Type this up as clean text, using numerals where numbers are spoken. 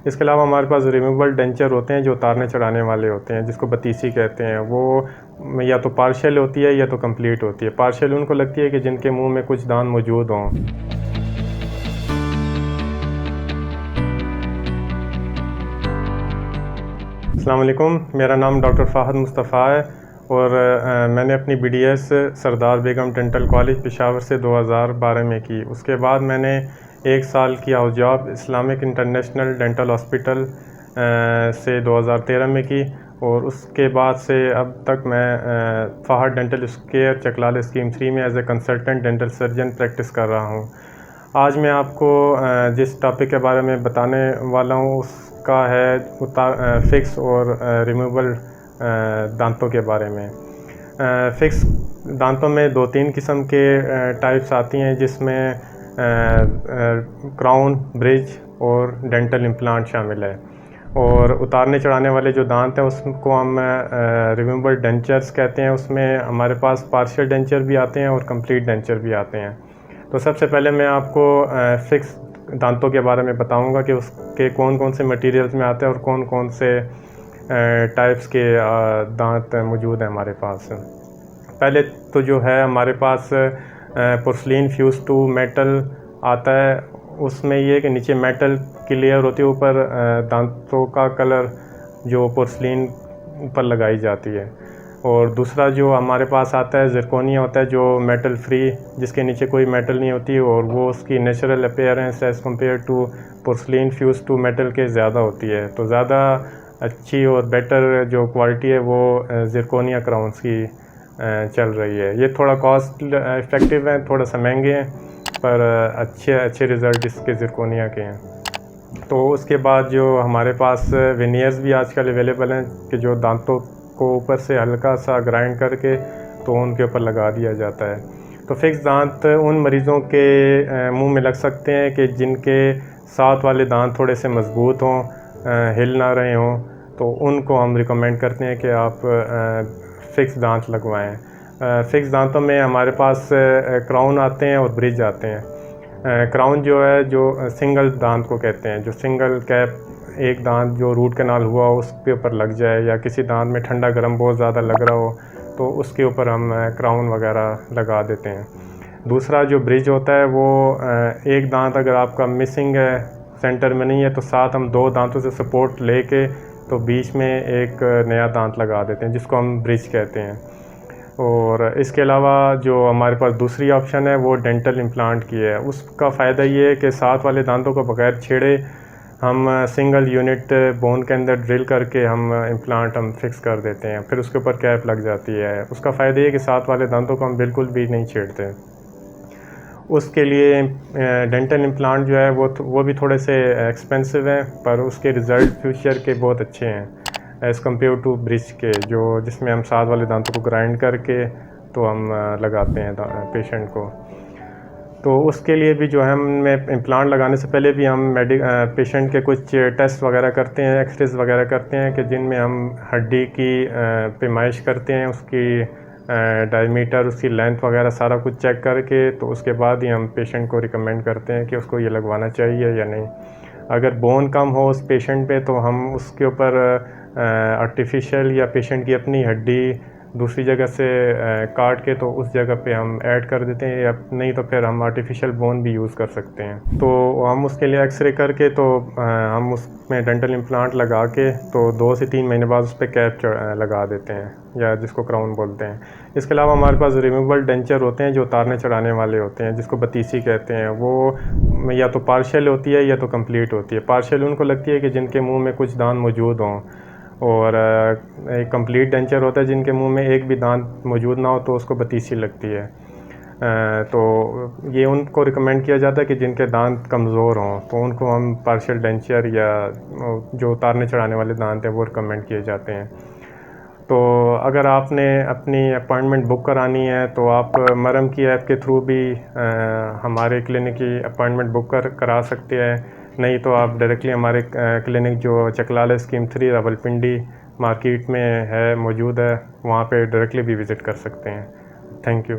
इसके अलावा हमारे पास रिमूवेबल डेंचर होते हैं जो उतारने चढ़ाने वाले होते हैं, जिसको बतीसी कहते हैं। वो या तो पार्शियल होती है या तो कंप्लीट होती है। पार्शियल उनको लगती है कि जिनके मुंह में कुछ दांत मौजूद हों। अस्सलाम वालेकुम, मेरा नाम डॉक्टर फ़ाहद मुस्तफ़ा है और मैंने अपनी BDS सरदार बेगम डेंटल कॉलेज पेशावर से 2012 में की। उसके बाद मैंने 1 साल की house job Islamic international dental hospital से 2013 में की और उसके बाद से अब तक मैं Fahad dental care Chaklala scheme 3 में as a consultant dental surgeon practice कर रहा हूँ। आज मैं आपको जिस टॉपिक के बारे में बताने वाला हूँ उसका है फिक्स और रिमूवेबल दांतों के बारे में। फिक्स दांतों में 2-3 किस्म के टाइप्स आती हैं, जिसमें क्राउन, ब्रिज और डेंटल इम्प्लांट शामिल है। और उतारने चढ़ाने वाले जो दांत हैं उसको हम रिमूवेबल डेंचर्स कहते हैं। उसमें हमारे पास पार्शियल डेंचर भी आते हैं और कंप्लीट डेंचर भी आते हैं। तो सबसे पहले मैं आपको फिक्स दांतों के बारे में बताऊंगा कि उसके कौन कौन से मटेरियल्स में आते हैं और कौन कौन से टाइप्स के दांत मौजूद हैं हमारे पास। पहले तो जो है हमारे पास पोर्सलिन फ्यूज टू मेटल आता है। उसमें ये है कि नीचे मेटल की लेयर होती है, ऊपर दांतों का कलर जो पोर्सलिन ऊपर लगाई जाती है। और दूसरा जो हमारे पास आता है ज़िरकोनिया होता है, जो मेटल फ्री, जिसके नीचे कोई मेटल नहीं होती और वो उसकी natural appearance as compare to porcelain fuse to metal के ज़्यादा होती है। तो ज़्यादा अच्छी और बेटर जो क्वालिटी है वो ज़िरकोनिया क्राउन्स की चल रही है। ये थोड़ा कॉस्ट इफ़ेक्टिव है, थोड़ा सा महंगे हैं, पर अच्छे रिज़ल्ट इसके ज़िरकोनिया के हैं। तो उसके बाद जो हमारे पास वेनियर्स भी आजकल अवेलेबल हैं कि जो दांतों को ऊपर से हल्का सा ग्राइंड करके तो उनके ऊपर लगा दिया जाता है। तो फिक्स दांत उन मरीज़ों के मुंह में लग सकते हैं कि जिनके साथ वाले दांत थोड़े से मज़बूत हों, हिल ना रहे हों, तो उनको हम रिकमेंड करते हैं कि आप फिक्स दांत लगवाएं। फिक्स दांतों में हमारे पास क्राउन आते हैं और ब्रिज आते हैं। क्राउन जो है जो सिंगल दांत को कहते हैं, जो सिंगल कैप, एक दांत जो रूट कैनाल हुआ हो उसके ऊपर लग जाए, या किसी दांत में ठंडा गर्म बहुत ज़्यादा लग रहा हो तो उसके ऊपर हम क्राउन वगैरह लगा देते हैं। दूसरा जो ब्रिज होता है वो एक दांत अगर आपका मिसिंग है, सेंटर में नहीं है, तो साथ हम 2 दांतों से सपोर्ट लेके तो बीच में एक नया दांत लगा देते हैं, जिसको हम ब्रिज कहते हैं। और इसके अलावा जो हमारे पास दूसरी ऑप्शन है वो डेंटल इम्प्लांट की है। उसका फ़ायदा ये है कि साथ वाले दांतों को बगैर छेड़े हम सिंगल यूनिट बोन के अंदर ड्रिल करके हम इम्प्लांट फिक्स कर देते हैं, फिर उसके ऊपर कैप लग जाती है। उसका फ़ायदा ये है कि साथ वाले दांतों को हम बिल्कुल भी नहीं छेड़ते। उसके लिए डेंटल इम्प्लांट जो है वो भी थोड़े से एक्सपेंसिव हैं, पर उसके रिज़ल्ट फ्यूचर के बहुत अच्छे हैं एज़ कम्पेयर टू ब्रिज के, जो जिसमें हम साथ वाले दांतों को ग्राइंड करके तो हम लगाते हैं पेशेंट को। तो उसके लिए भी जो है हम इम्प्लांट लगाने से पहले भी हम पेशेंट के कुछ टेस्ट वगैरह करते हैं, एक्सरेज वगैरह करते हैं कि जिनमें हम हड्डी की पैमाइश करते हैं, उसकी डायमीटर, उसकी लेंथ वगैरह सारा कुछ चेक करके तो उसके बाद ही हम पेशेंट को रिकमेंड करते हैं कि उसको ये लगवाना चाहिए या नहीं। अगर बोन कम हो उस पेशेंट पे तो हम उसके ऊपर आर्टिफिशियल या पेशेंट की अपनी हड्डी दूसरी जगह से काट के तो उस जगह पे हम ऐड कर देते हैं, या नहीं तो फिर हम आर्टिफिशियल बोन भी यूज़ कर सकते हैं। तो हम उसके लिए एक्सरे करके तो हम उसमें डेंटल इम्प्लांट लगा के तो 2 से 3 महीने बाद उस पर कैप लगा देते हैं, या जिसको क्राउन बोलते हैं। इसके अलावा हमारे पास रिमूवेबल डेंचर होते हैं जो उतारने चढ़ाने वाले होते हैं, जिसको बतीसी कहते हैं। वो या तो पार्शियल होती है या तो कंप्लीट होती है। पार्शियल उनको लगती है कि जिनके मुँह में कुछ दांत मौजूद हों, और एक कंप्लीट डेंचर होता है जिनके मुंह में एक भी दांत मौजूद ना हो तो उसको बतीसी लगती है। तो ये उनको रिकमेंड किया जाता है कि जिनके दांत कमज़ोर हों, तो उनको हम पार्शियल डेंचर या जो उतारने चढ़ाने वाले दांत हैं वो रिकमेंड किए जाते हैं। तो अगर आपने अपनी अपॉइंटमेंट बुक करानी है तो आप मरम की ऐप के थ्रू भी हमारे क्लिनिक की अपॉइंटमेंट बुक करा सकते हैं। नहीं तो आप डायरेक्टली हमारे क्लिनिक जो चकलाल स्कीम 3 रावलपिंडी मार्केट में है मौजूद है, वहाँ पे डायरेक्टली भी विज़िट कर सकते हैं। Thank you.